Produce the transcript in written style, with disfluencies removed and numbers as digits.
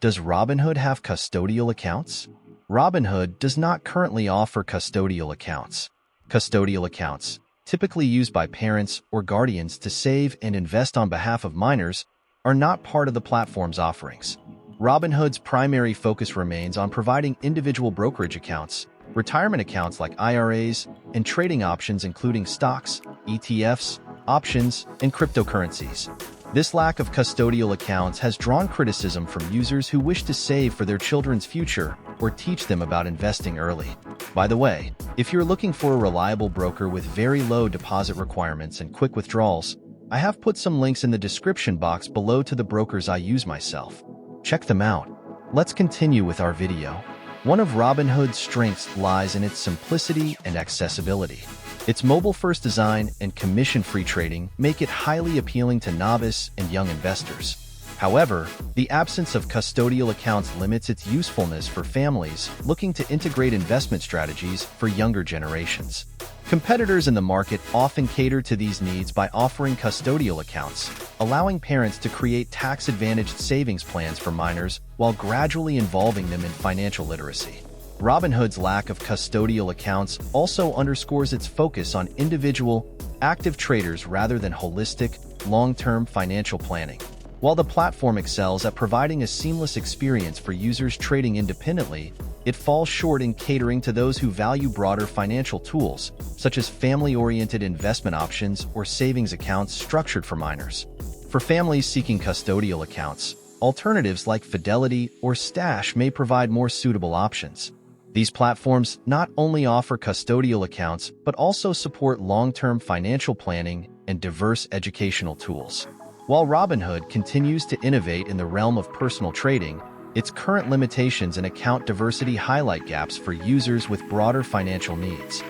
Does Robinhood have custodial accounts? Robinhood does not currently offer custodial accounts. Custodial accounts, typically used by parents or guardians to save and invest on behalf of minors, are not part of the platform's offerings. Robinhood's primary focus remains on providing individual brokerage accounts, retirement accounts like IRAs, and trading options including stocks, ETFs, options, and cryptocurrencies. This lack of custodial accounts has drawn criticism from users who wish to save for their children's future or teach them about investing early. By the way, if you're looking for a reliable broker with very low deposit requirements and quick withdrawals, I have put some links in the description box below to the brokers I use myself. Check them out. Let's continue with our video. One of Robinhood's strengths lies in its simplicity and accessibility. Its mobile-first design and commission-free trading make it highly appealing to novice and young investors. However, the absence of custodial accounts limits its usefulness for families looking to integrate investment strategies for younger generations. Competitors in the market often cater to these needs by offering custodial accounts, allowing parents to create tax-advantaged savings plans for minors while gradually involving them in financial literacy. Robinhood's lack of custodial accounts also underscores its focus on individual, active traders rather than holistic, long-term financial planning. While the platform excels at providing a seamless experience for users trading independently, it falls short in catering to those who value broader financial tools, such as family-oriented investment options or savings accounts structured for minors. For families seeking custodial accounts, alternatives like Fidelity or Stash may provide more suitable options. These platforms not only offer custodial accounts, but also support long-term financial planning and diverse educational tools. While Robinhood continues to innovate in the realm of personal trading, its current limitations and account diversity highlight gaps for users with broader financial needs.